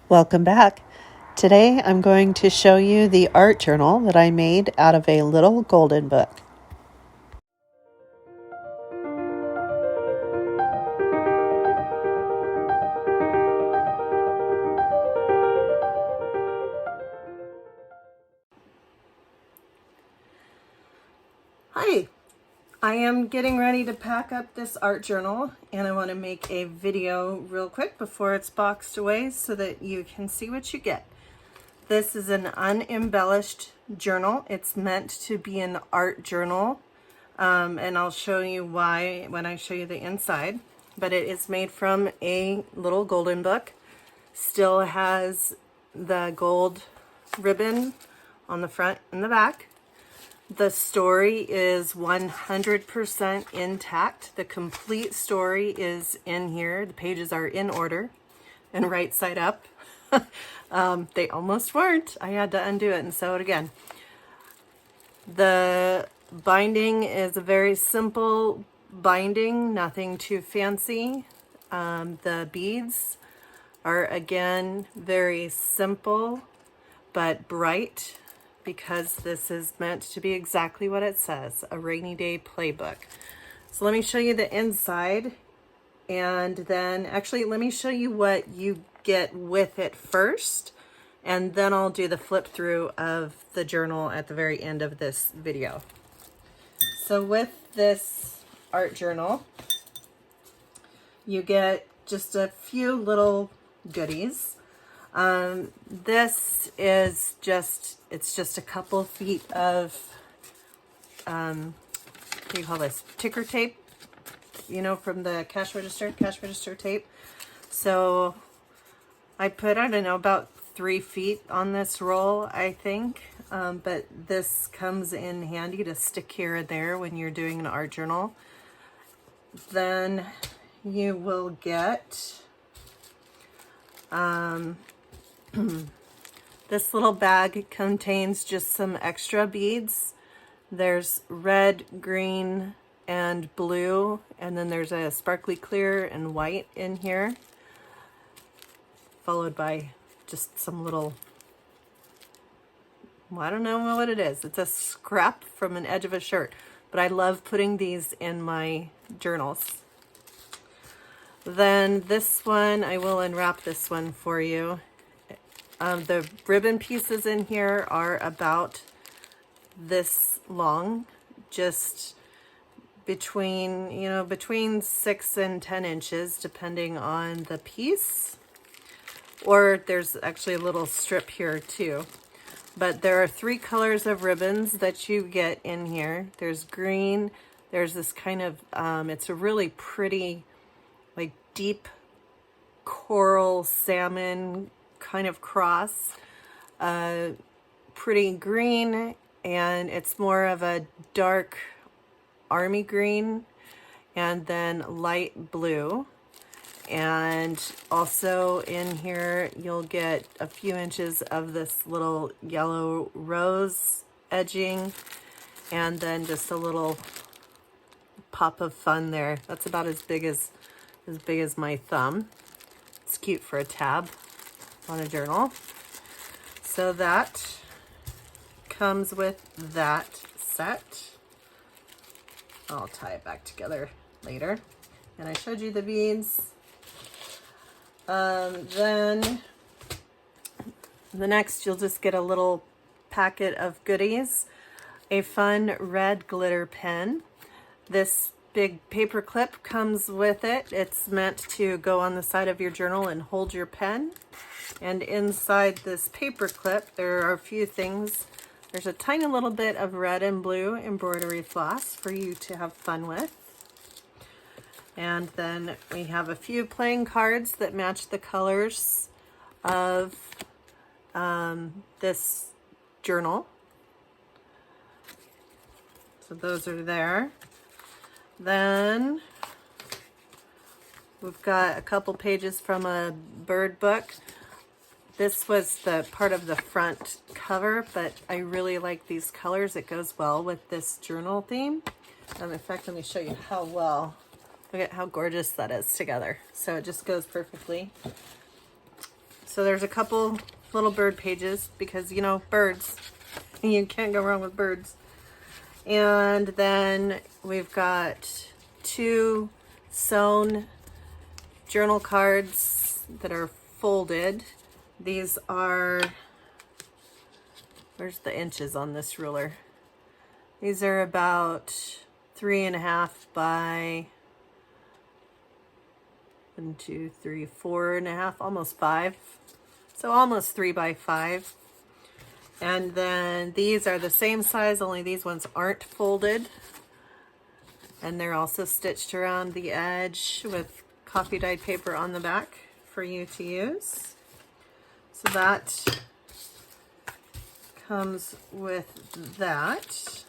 Welcome back. Today I'm going to show you the art journal that I made out of a little golden book. Hi, I am getting ready to pack up this art journal and I want to make a video real quick before it's boxed away so that you can see what you get. This is an unembellished journal. It's meant to be an art journal, and I'll show you why when I show you the inside. But it is made from a little golden book. Still has the gold ribbon on the front and the back. The story is 100% intact. The complete story is in here. The pages are in order and right side up. They almost weren't. I had to undo it and sew it again. The binding is a very simple binding, nothing too fancy. The beads are again very simple but bright because this is meant to be exactly what it says, a rainy day playbook. So let me show you the inside, and then actually let me show you what you get with it first, and then I'll do the flip through of the journal at the very end of this video. So with this art journal, you get just a few little goodies. This is it's just a couple feet of, what do you call this? Ticker tape, you know, from the cash register tape. So I put, I don't know, about 3 feet on this roll, I think. But this comes in handy to stick here and there when you're doing an art journal. Then you will get, this little bag contains just some extra beads. There's red, green, and blue, and then there's a sparkly clear and white in here, followed by just some little, well, I don't know what it is. It's a scrap from an edge of a shirt, but I love putting these in my journals. Then this one, I will unwrap this one for you. The ribbon pieces in here are about this long, just between 6 and 10 inches, depending on the piece. Or there's actually a little strip here too. But there are 3 colors of ribbons that you get in here. There's green, there's this kind of, it's a really pretty, like deep coral salmon kind of cross, pretty green, and it's more of a dark army green, and then light blue. And also in here you'll get a few inches of this little yellow rose edging, and then just a little pop of fun there. That's about as big as my thumb. It's cute for a tab on a journal. So that comes with that set. I'll tie it back together later. And I showed you the beads. Then the next, you'll just get a little packet of goodies. A fun red glitter pen. This big paper clip comes with it. It's meant to go on the side of your journal and hold your pen. And inside this paper clip, there are a few things. There's a tiny little bit of red and blue embroidery floss for you to have fun with. And then we have a few playing cards that match the colors of this journal. So those are there. Then we've got a couple pages from a bird book. This was the part of the front cover, but I really like these colors. It goes well with this journal theme. In fact, let me show you how well. Look at how gorgeous that is together. So it just goes perfectly. So there's a couple little bird pages because, you know, birds. You can't go wrong with birds. And then we've got 2 sewn journal cards that are folded. These are, where's the inches on this ruler? These are about 3.5 by 1, 2, 3, 4.5, almost 5. So almost 3 by 5. And then these are the same size, only these ones aren't folded. And they're also stitched around the edge with coffee dyed paper on the back for you to use. So that comes with that.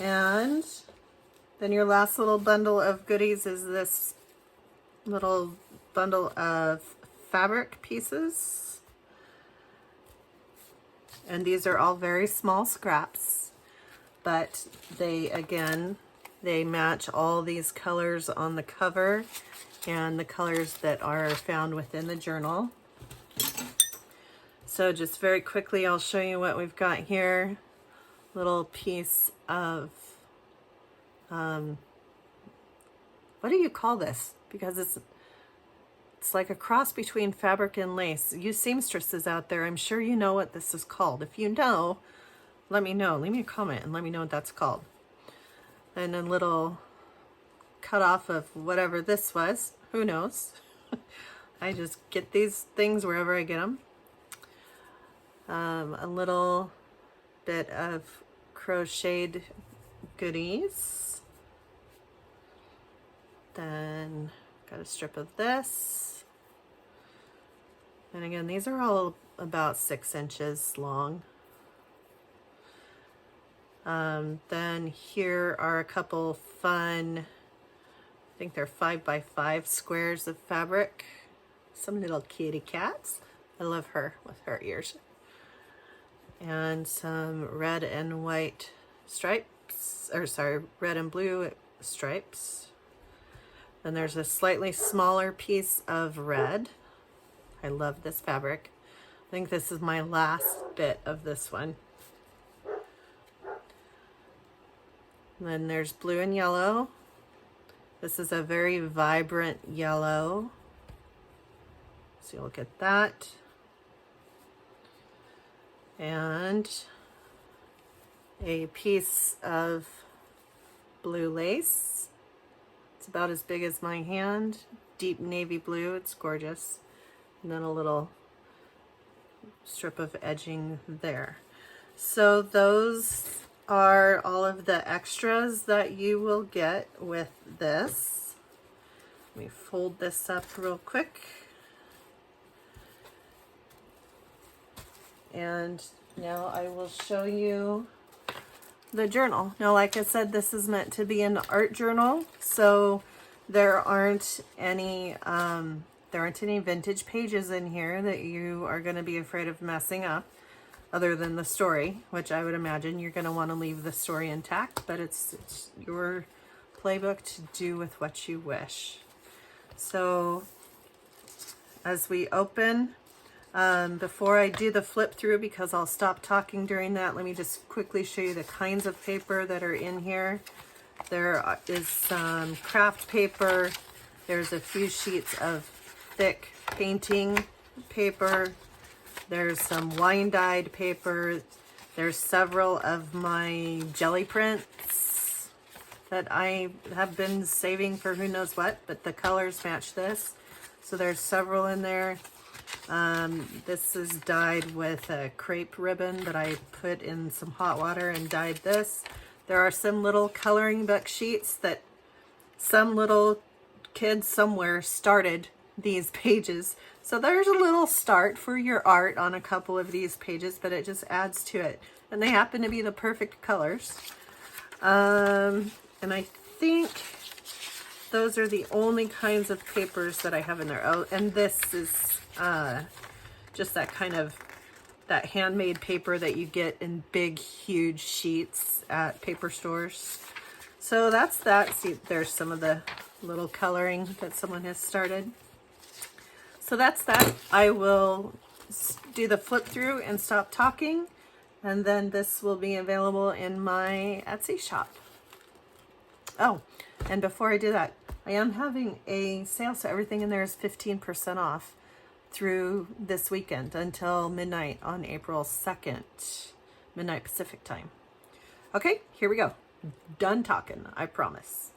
And then your last little bundle of goodies is this little bundle of fabric pieces. And these are all very small scraps, but they, again, they match all these colors on the cover and the colors that are found within the journal. So just very quickly, I'll show you what we've got here. Little piece of, what do you call this? Because it's like a cross between fabric and lace. You seamstresses out there, I'm sure you know what this is called. If you know, let me know. Leave me a comment and let me know what that's called. And a little cut off of whatever this was. Who knows? I just get these things wherever I get them. A little bit of crocheted goodies. Then got a strip of this. And again, these are all about 6 inches long. Then here are a couple fun, I think they're 5 by 5 squares of fabric. Some little kitty cats. I love her with her ears. And some red and white stripes, or sorry, red and blue stripes. Then there's a slightly smaller piece of red. I love this fabric. I think this is my last bit of this one. And then there's blue and yellow. This is a very vibrant yellow. So you look at that. And a piece of blue lace. It's about as big as my hand. Deep navy blue, it's gorgeous. And then a little strip of edging there. So those are all of the extras that you will get with this. Let me fold this up real quick. And now I will show you the journal. Now, like I said, this is meant to be an art journal, so there aren't any vintage pages in here that you are going to be afraid of messing up, other than the story, which I would imagine you're going to want to leave the story intact, but it's your playbook to do with what you wish. So as we open, before I do the flip through, because I'll stop talking during that, let me just quickly show you the kinds of paper that are in here. There is some craft paper. There's a few sheets of thick painting paper. There's some wine dyed paper. There's several of my jelly prints that I have been saving for who knows what, but the colors match this. So there's several in there. This is dyed with a crepe ribbon that I put in some hot water and dyed this. There are some little coloring book sheets that some little kid somewhere started these pages. So there's a little start for your art on a couple of these pages, but it just adds to it. And they happen to be the perfect colors. And I think those are the only kinds of papers that I have in there. Oh, and this is just that kind of, that handmade paper that you get in big, huge sheets at paper stores. So that's that. See, there's some of the little coloring that someone has started. So that's that. I will do the flip through and stop talking, and then this will be available in my Etsy shop. Oh, and before I do that, I am having a sale, so everything in there is 15% off through this weekend until midnight on April 2nd, midnight Pacific time. Okay, here we go. Done talking, I promise.